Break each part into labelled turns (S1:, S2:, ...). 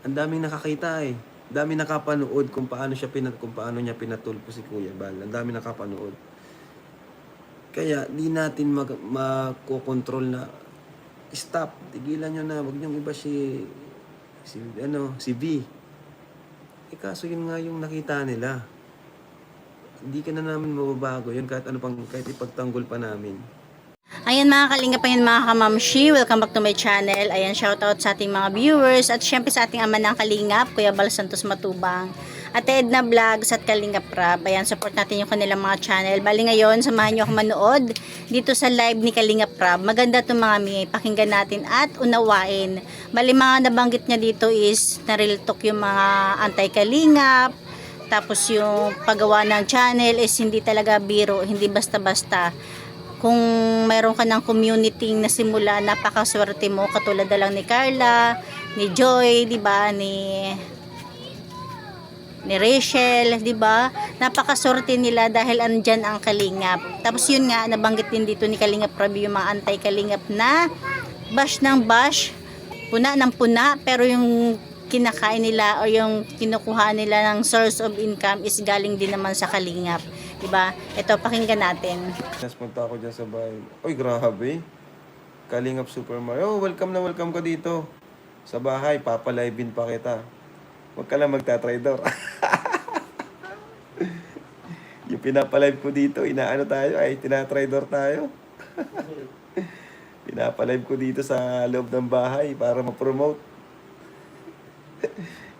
S1: ang daming nakakita eh. Daming nakapanood kung paano niya pinatulpo si Kuya Bal. Ang daming nakapanood. Kaya di natin makokontrol na stop, tigilan nyo na, wag niyong iba si V. Eh kaso yun nga yung nakita nila. Hindi ka na namin mababago yun kahit ipagtanggol pa namin.
S2: Ayan mga kalingap, ayan mga kamamshi, welcome back to my channel. Ayan, shoutout sa ating mga viewers at syempre sa ating ama ng kalingap, Kuya Bal Santos Matubang, at Edna Vlogs at Kalingap Rab. Ayan, support natin yung kanilang mga channel. Bali ngayon, samahan nyo ako manood dito sa live ni Kalingap Rab. Maganda itong mga mi, pakinggan natin at unawain. Bali mga nabanggit niya dito is na-real talk yung mga anti-kalingap. Tapos yung paggawa ng channel is hindi talaga biro, hindi basta-basta. Kung mayroon ka ng community na simula, napakaswerte mo, katulad na lang ni Carla, ni Joy, 'di ba, ni Rachel, 'di ba? Napakaswerte nila dahil andyan ang Kalingap. Tapos yun nga, nabanggit din dito ni Kalingap Rab yung mga anti-Kalingap na bash ng bash, puna ng puna, pero yung kinakain nila o yung kinukuha nila ng source of income is galing din naman sa Kalingap. Diba? Ito, pakinggan natin.
S1: Punta ako dyan sa bahay. Uy, grabe. Kalingap Super Mario. Oh, welcome ka dito. Sa bahay, papalivein pa kita. Huwag ka lang magta-trader. Yung pinapalive ko dito, tina-trader tayo. Pinapalive ko dito sa loob ng bahay para ma-promote.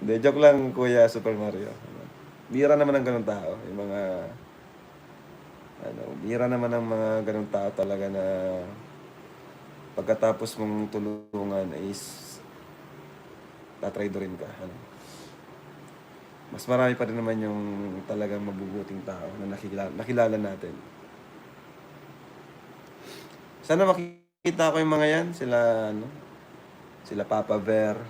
S1: Hindi, joke lang, Kuya Super Mario. Bira naman ang ganun tao. Yung mga bira naman ang mga ganung tao talaga na pagkatapos mong tulungan is tatraderin ka. Mas marami pa rin naman yung talagang mabubuting tao na nakilala natin. Sana makita ko yung mga yan, sila Papa Ver,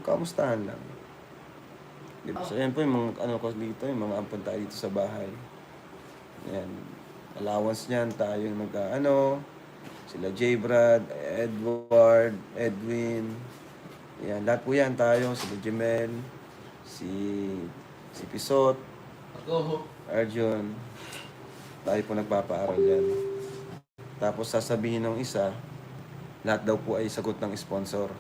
S1: kamustahan lang. Diba? So yan po yung mga ko dito, yung mga ampun tayo dito sa bahay. Yan. Allowance niyan, tayo sila J. Brad, Edward, Edwin. Yan, lahat po yan tayo, sila Jemel, si Pisot, Arjun. Tayo po nagpapaaral yan. Tapos sasabihin ng isa, lahat daw po ay sagot ng sponsor.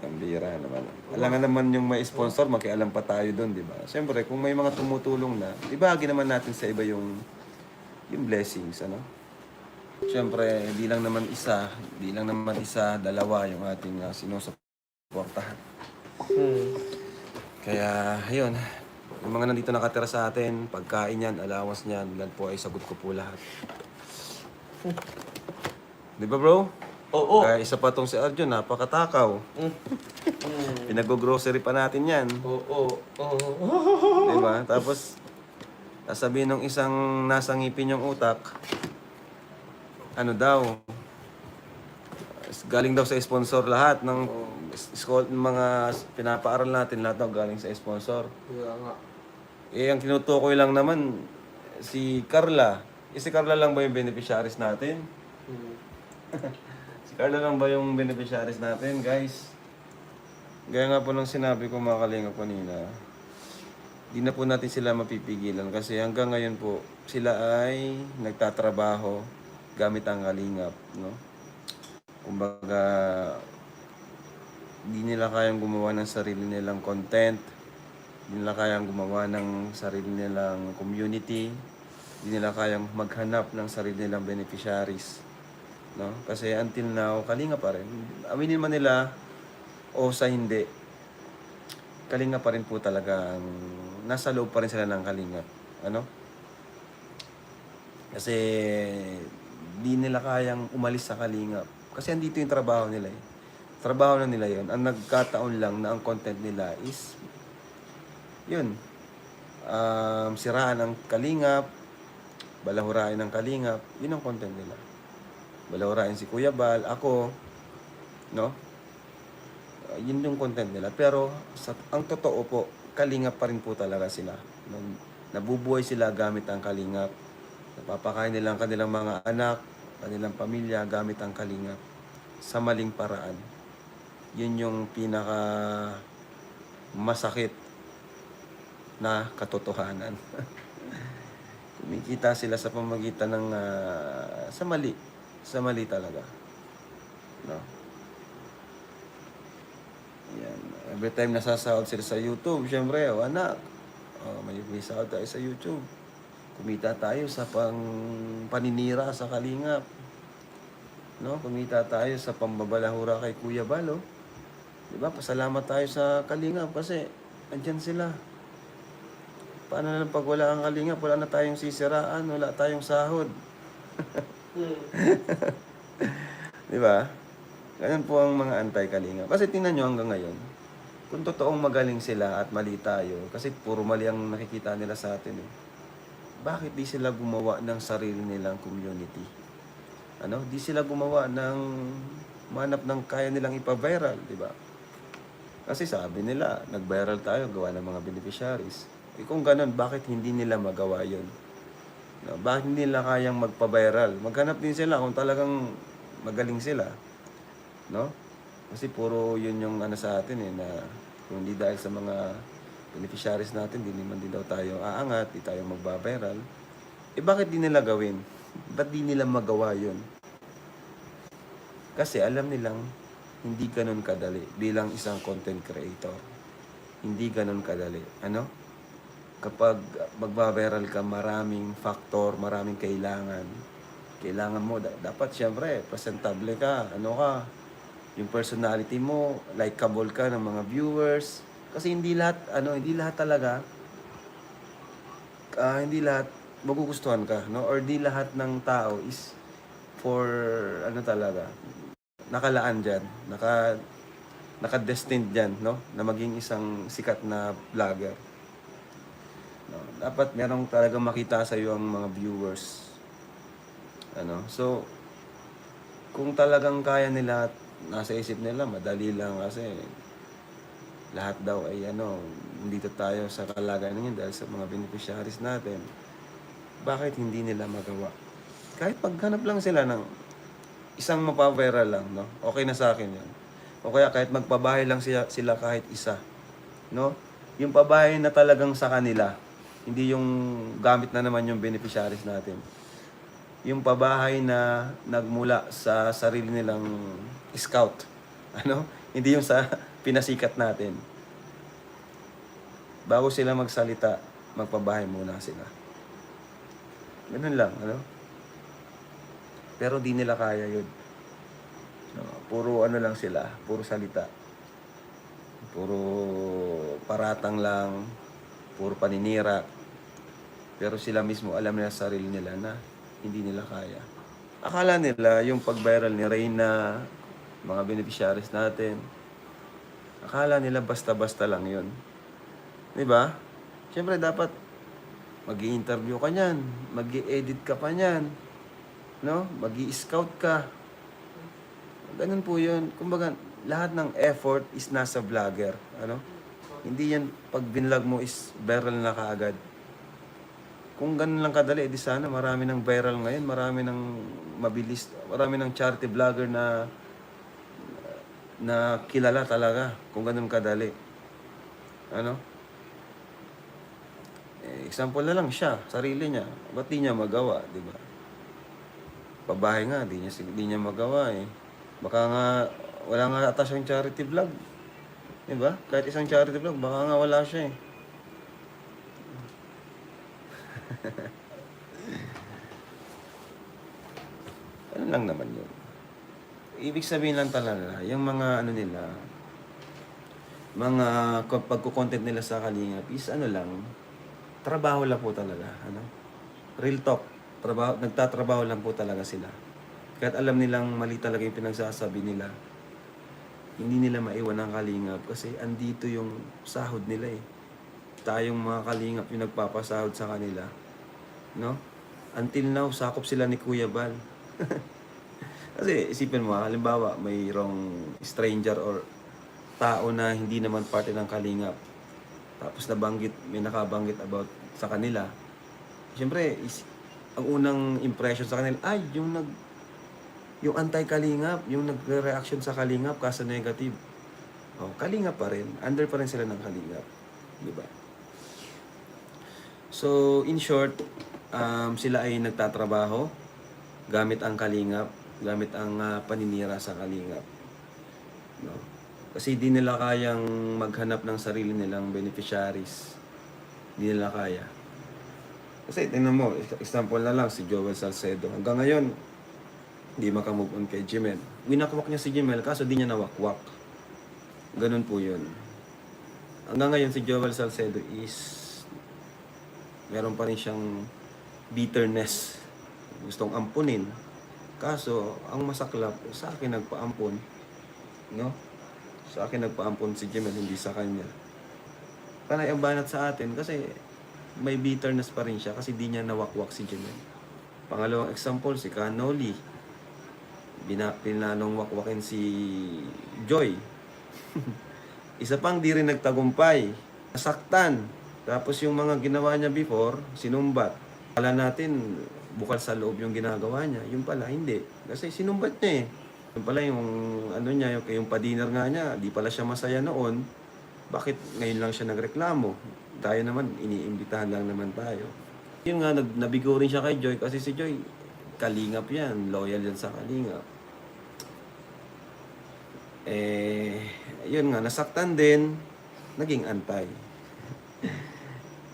S1: Ang bira naman. Alangan naman yung may sponsor, makialam pa tayo doon, di ba? Siyempre, kung may mga tumutulong na, ibahagi naman natin sa iba yung blessings, Siyempre, di lang naman isa, dalawa yung ating sinusuportahan. Kaya, ayun. Yung mga nandito nakatira sa atin, pagkain yan, allowance niyan, lahat po ay sagot ko po lahat. Di ba, bro?
S3: Oo.
S1: Kaya isa pa tong si Arjun, napakatakaw. Pinag-grocery pa natin yan.
S3: Oo.
S1: Diba? Tapos, sasabihin ng isang nasa ngipin yung utak, galing daw sa sponsor lahat ng mga pinapaaral natin, lahat daw galing sa sponsor.
S3: Kaya nga.
S1: Ang tinutukoy lang naman, si Carla. Si Carla lang ba yung beneficiaries natin? Carla lang ba yung beneficiaries natin, guys? Gaya nga po ng sinabi ko mga kalingap kanina, di na po natin sila mapipigilan kasi hanggang ngayon po, sila ay nagtatrabaho gamit ang kalingap, Kumbaga, di nila kayang gumawa ng sarili nilang content, di nila kayang gumawa ng sarili nilang community, di nila kayang maghanap ng sarili nilang beneficiaries. Kasi until now, kalinga pa rin. Aminin man nila o sa hindi, kalinga pa rin po talaga. Nasa loob pa rin sila ng kalinga. Kasi di nila kayang umalis sa kalinga. Kasi andito yung trabaho nila eh. Trabaho na nila yon. Ang nagkataon lang na ang content nila is yun. Siraan ang kalingap, balahurain ang kalingap, yun ang content nila. Balawarain si Kuya Bal, ako, yun yung content nila. Pero, ang totoo po, kalingap pa rin po talaga sila. Nabubuhay sila gamit ang kalingap. Napapakain nila ang kanilang mga anak, kanilang pamilya gamit ang kalingap. sa maling paraan. Yun yung pinaka masakit na katotohanan. Kumikita sila sa pamagitan ng sa mali talaga. No? Yan. Every time nasasahod sila sa YouTube, syempre, anak, may sahod tayo sa YouTube. Kumita tayo sa paninira sa Kalingap. No? Kumita tayo sa pambabalahura kay Kuya Balo. Diba? Pasalamat tayo sa Kalingap kasi andyan sila. Paano na lang pag wala ang Kalingap, wala na tayong sisiraan, wala tayong sahod. Diba? Ganyan po ang mga anti-Kalingap. Kasi tingnan nyo hanggang ngayon, kung totoong magaling sila at mali tayo, kasi puro mali ang nakikita nila sa atin eh. Bakit di sila gumawa ng sarili nilang community? Di sila gumawa ng manap ng kaya nilang ipa-viral, di ba? Kasi sabi nila, nag-viral tayo, gawa ng mga beneficiaries. Kung ganun, bakit hindi nila magawa yun? Bakit hindi nila kayang magpa-viral? Maghanap din sila kung talagang magaling sila. No? Kasi puro yun yung sa atin na kung hindi dahil sa mga beneficiaries natin, di naman din daw tayo aangat, di tayo magba-viral. Bakit di nila gawin? Ba't di nila magawa yun? Kasi alam nilang hindi ganun kadali bilang isang content creator. Hindi ganun kadali. Kapag magba-viral ka, maraming factor, maraming kailangan. Kailangan mo, dapat syempre, presentable ka. Yung personality mo, likable ka ng mga viewers. Kasi hindi lahat talaga, hindi lahat magugustuhan ka, no? Or di lahat ng tao is for, talaga, nakalaan dyan, naka-destined dyan, no? Na maging isang sikat na vlogger. No? Dapat merong talaga makita sa iyo ang mga viewers. So, kung talagang kaya nila, nasa isip nila, madali lang kasi lahat daw ay nandito tayo sa kalagayan ngayon dahil sa mga beneficiaries natin. Bakit hindi nila magawa? Kahit paghanap lang sila ng isang mapaviral lang, no? Okay na sa akin yan. O kaya kahit magpabahay lang sila kahit isa. No? Yung pabahay na talagang sa kanila, hindi yung gamit na naman yung beneficiaries natin. Yung pabahay na nagmula sa sarili nilang scout. Hindi yung sa pinasikat natin. Bago sila magsalita, magpabahay muna sila. Ganun lang, Pero di nila kaya yun. Puro lang sila, puro salita. Puro paratang lang, puro paninira. Pero sila mismo alam nila sa sarili nila na hindi nila kaya. Akala nila yung pag-viral ni Reyna, mga beneficiaries natin, akala nila basta-basta lang yun. Diba? Siyempre dapat mag-i-interview ka niyan, mag-i-edit ka pa niyan, no? Mag-i-scout ka. Ganun po yun. Kumbaga, lahat ng effort is nasa vlogger. Hindi yan pag binlog mo is viral na kaagad. Kung ganun lang kadali, di sana marami ng viral ngayon, marami ng mabilis, marami ng charity vlogger na kilala talaga kung ganun kadali. Example na lang siya, sarili niya. Ba't di niya magawa, di ba? Pabahay nga, di niya magawa eh. Baka nga, wala nga ata siyang charity vlog. Di ba? Kahit isang charity vlog, baka nga wala siya eh. Ano lang naman yun. Ibig sabihin lang talaga, yung mga nila, mga pagko-content nila sa Kalingap is lang, trabaho lang po talaga. Real talk. Nagtatrabaho lang po talaga sila. Kahit alam nilang mali talaga yung pinagsasabi nila, hindi nila maiwan ang Kalingap kasi andito yung sahod nila eh. Tayong mga Kalingap yung nagpapasahod sa kanila. No? Until now, sakop sila ni Kuya Bal. Kasi isipin mo, halimbawa, mayroong stranger or tao na hindi naman parte ng Kalingap. Tapos may nakabanggit about sa kanila. Siyempre, ang unang impression sa kanila, ay, yung Yung anti-kalingap, yung nagre-reaction sa kalingap kaso negative. Oh, kalingap pa rin. Under pa rin sila ng kalingap. Di ba? So, in short, sila ay nagtatrabaho gamit ang kalingap, gamit ang paninira sa kalingap. No? Kasi di nila kayang maghanap ng sarili nilang beneficiaries. Di nila kaya. Kasi tingnan mo, example na lang si Joel Salcedo. Hanggang ngayon, hindi makamove on kay Jimel. Winakwak niya si Jimel kaso di niya nawakwak. Ganun po yun. Hanggang ngayon si Joel Salcedo is meron pa rin siyang bitterness. Gustong ampunin. Kaso, ang masaklap, sa akin nagpaampon. No? Sa akin nagpaampon si Jimel, hindi sa kanya. Panay ang banat sa atin kasi may bitterness pa rin siya kasi di niya nawakwak si Jimel. Pangalawang example, si Canoli. Pinanong wakwakin si Joy. Isa pang di rin nagtagumpay. Nasaktan. Tapos yung mga ginawa niya before, sinumbat. Kala natin, bukal sa loob yung ginagawa niya. Yung pala, hindi. Kasi sinumbat niya eh. Yung pala yung, ano niya, yung pa-dinner nga niya, di pala siya masaya noon. Bakit ngayon lang siya nagreklamo? Tayo naman, iniimbitahan lang naman tayo. Yung nga, nabigo rin siya kay Joy kasi si Joy, kalingap yan. Loyal yan sa kalingap. Yun nga, nasaktan din, naging antay.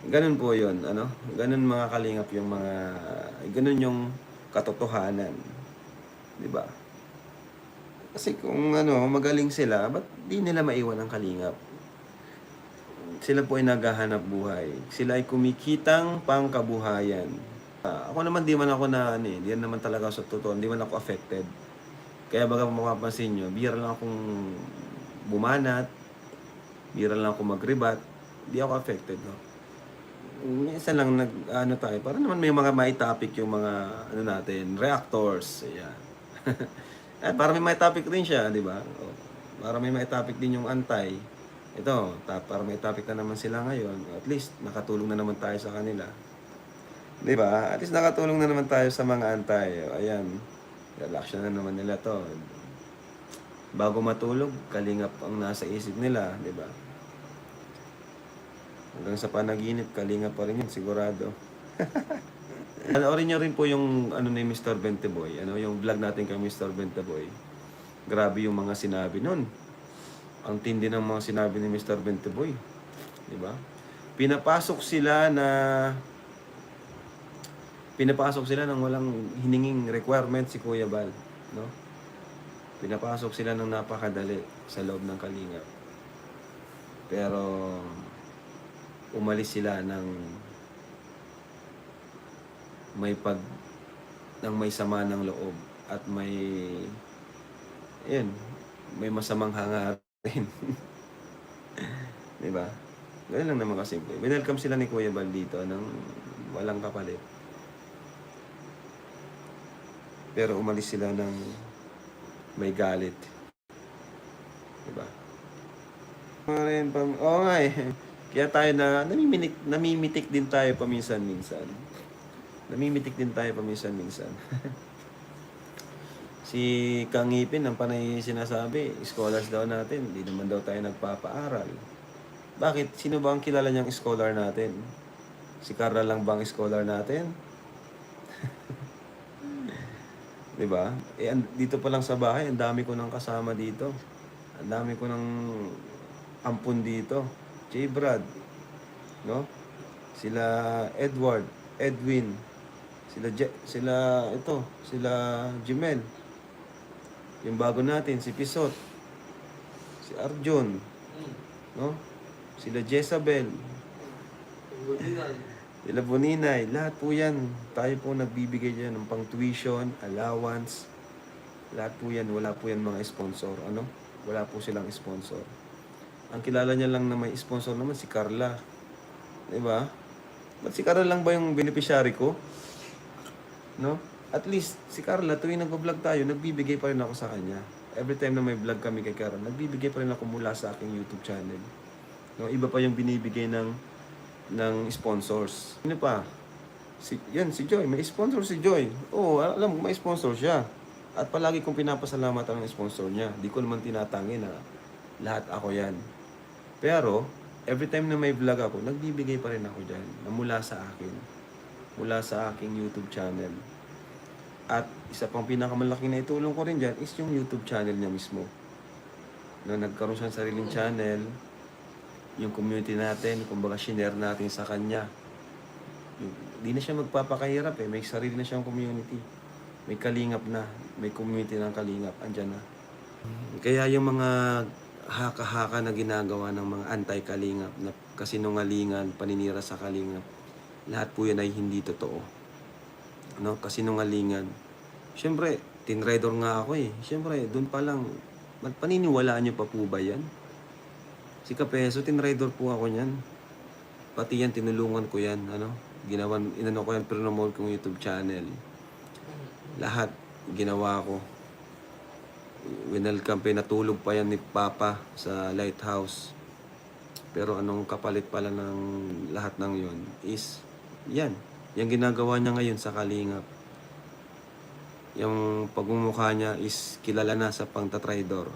S1: Ganun po yun, ano? Ganun mga kalingap yung mga, ganun yung katotohanan. Di ba? Kasi kung ano, magaling sila, ba't di nila maiwan ang kalingap? Sila po ay naghahanap buhay. Sila ay kumikitang pangkabuhayan. Ako naman, di man ako na, di naman talaga sa totoo, di man ako affected. Kaya baga mapapansin nyo, bira lang akong bumanat, bira lang ako magribat, di ako affected, no? Isa lang ano tayo, para naman may mga topic yung mga, ano natin, reactors, ayan. Para may topic din siya, di ba? Para may topic din yung antay. Ito, para may topic na naman sila ngayon, at least nakatulong na naman tayo sa kanila. Di ba? At least nakatulong na naman tayo sa mga antay. Ayan. Relax na naman nila to. Bago matulog, kalingap ang nasa isip nila, di ba? Hanggang sa panaginip, kalingap pa rin yun, sigurado. Panoorin nyo rin po yung ano ni Mr. Benteboy, ano, yung vlog natin kay Mr. Benteboy. Grabe yung mga sinabi nun. Ang tindi ng mga sinabi ni Mr. Benteboy. Di ba? Pinapasok sila ng walang hininging requirement si Kuya Bal, no? Pinapasok sila ng napakadali sa loob ng kalingap. Pero umalis sila ng may sama ng loob at may masamang hangarin. Di ba? Ganun lang naman kasimple. Welcome sila ni Kuya Bal dito ng walang kapalit. Pero umalis sila ng may galit. Diba? Oo nga eh. Kaya tayo namimitik din tayo paminsan-minsan. Si Kang Ngipin, ang panay sinasabi, scholars daw natin, hindi naman daw tayo nagpapaaral. Bakit? Sino ba ang kilala niyang scholar natin? Si Carla lang bang scholar natin? Diba? Dito pa lang sa bahay, ang dami ko nang kasama dito. Ang dami ko nang ampun dito. J. Brad, no? Sila Edward, Edwin, sila Jimel. Yung bago natin, si Pisot, si Arjun, no? Sila Jezabel, sila Boninay, lahat po yan. Tayo po nagbibigay dyan ng pang tuition, allowance. Lahat po yan, wala po yan mga sponsor. Ano? Wala po silang sponsor. Ang kilala niya lang na may sponsor naman si Carla. Diba? Ba't si Carla lang ba yung beneficiary ko? No? At least, si Carla, tuwing nag-vlog tayo, nagbibigay pa rin ako sa kanya. Every time na may vlog kami kay Carla, nagbibigay pa rin ako mula sa aking YouTube channel. No? Iba pa yung binibigay ng sponsors. Ano pa? Si Joy. May sponsor si Joy. Oo, alam ko may sponsor siya. At palagi kong pinapasalamat ang sponsor niya. Di ko naman tinatangi na lahat ako yan. Pero, every time na may vlog ako, nagbibigay pa rin ako dyan na mula sa akin. Mula sa aking YouTube channel. At isa pang pinakamalaki na itulong ko rin dyan is yung YouTube channel niya mismo. Na nagkaroon siya ng sariling channel, yung community natin, kumbaga shinare natin sa kanya. Di na siya magpapakahirap eh, may sarili na siyang community. May kalingap na, may community ng kalingap, andyan na. Kaya yung mga haka-haka na ginagawa ng mga anti-kalingap, na kasinungalingan, paninira sa kalingap, lahat po yan ay hindi totoo. No? Kasinungalingan. Siyempre, tinrider nga ako eh. Siyempre, doon pa lang, paniniwalaan niyo pa po ba yan? Si Kapeso, tinrider po ako niyan. Pati yan, tinulungan ko yan. Inano ko yan, promote kong YouTube channel. Lahat, ginawa ko. Winelcome, natulog pa yan ni Papa sa Lighthouse. Pero anong kapalit pala ng lahat ng yon is, yan. Yung ginagawa niya ngayon sa Kalingap. Yung pagmumukha niya is kilala na sa pangtatridor.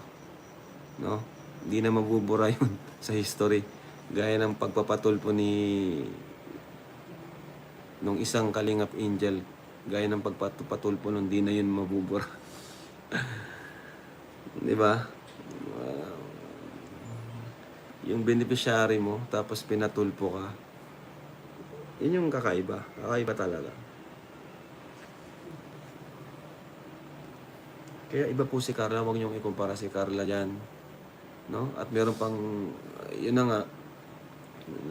S1: No? Hindi na mabubura yun sa history. Gaya ng pagpapatulpo nung isang Kalingap Angel. Gaya ng pagpapatulpo nun, di na yun mabubura. Di ba? Yung beneficiary mo, tapos pinatulpo ka. Yun yung kakaiba. Kakaiba talaga. Kaya iba po si Carla. Huwag niyong ikumpara si Carla dyan. No? At meron pang, yun na nga,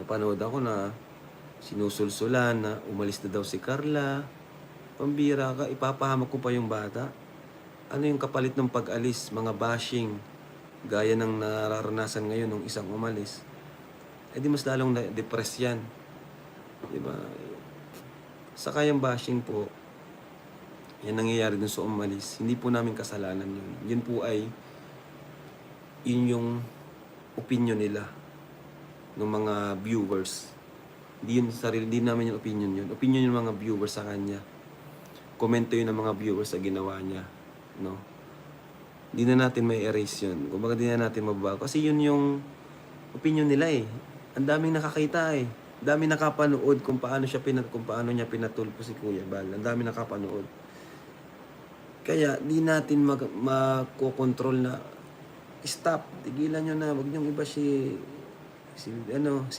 S1: napanood ako na sinusulsulan na umalis na daw si Carla. Pambira ka, ipapahamak ko pa yung bata. Ano yung kapalit ng pag-alis? Mga bashing. Gaya ng nararanasan ngayon ng isang umalis. Eh di mas lalong na-depress yan. Diba? Sa kayang bashing po, yan nangyayari dun sa umalis. Hindi po namin kasalanan yun. Yun po ay, yun yung opinion nila ng mga viewers. Hindi namin yung opinion yun. Opinion yung mga viewers sa kanya. Komento yun ng mga viewers sa ginawa niya. No? Hindi na natin may erase yun. Kumbaga di na natin mababago. Kasi yun yung opinion nila eh. Ang daming nakakita eh. Ang daming nakapanood kung paano niya pinatulpo si Kuya Bal. Ang daming nakapanood. Kaya di natin makokontrol na stop, tigilan nyo na, wag niyong iba si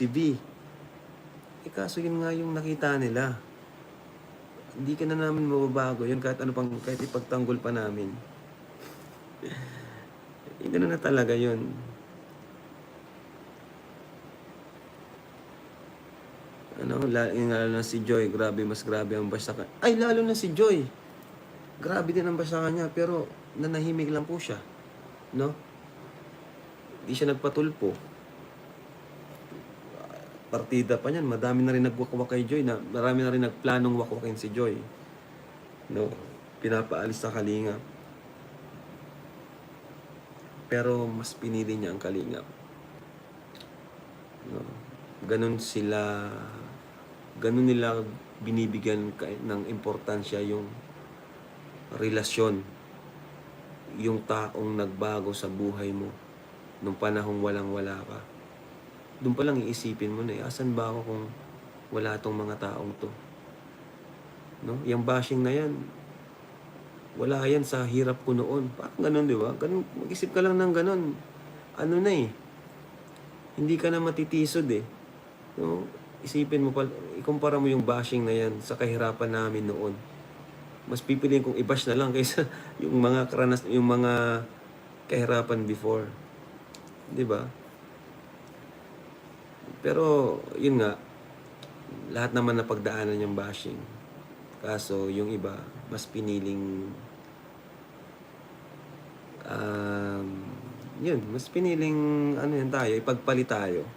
S1: V. Eh kaso yun nga yung nakita nila. Hindi ka na namin mababago yun kahit ipagtanggol pa namin. Ganoon na talaga yun. Lalo na si Joy, mas grabe ang bash sa kanya. Ay, lalo na si Joy. Grabe din ang bash sa kanya, pero nanahimik lang po siya. No? Hindi siya nagpatulpo. Partida pa niyan, madami na rin nagwakwak kay Joy, marami na rin nagplanong wakwakin si Joy. No? Pinapaalis sa Kalingap. Pero mas pinili niya ang Kalingap. No? Ganun nila binibigyan ng importansya yung relasyon, yung taong nagbago sa buhay mo nung panahong walang-wala ka. Doon pa lang iisipin mo na asan ba ako kung wala tong mga taong to? No? Yung bashing na yan, wala yan sa hirap ko noon. Parang ganun, di ba? Ganun, mag-isip ka lang ng ganun. Ano na eh. Hindi ka na matitisod eh. No? Isipin mo, ikumpara mo yung bashing na yan sa kahirapan namin noon. Mas pipiliin kong i-bash na lang kaysa yung mga kahirapan before. Di ba? Pero, yun nga, lahat naman napagdaanan yung bashing. Kaso, yung iba, mas piniling, mas piniling, ipagpalit tayo.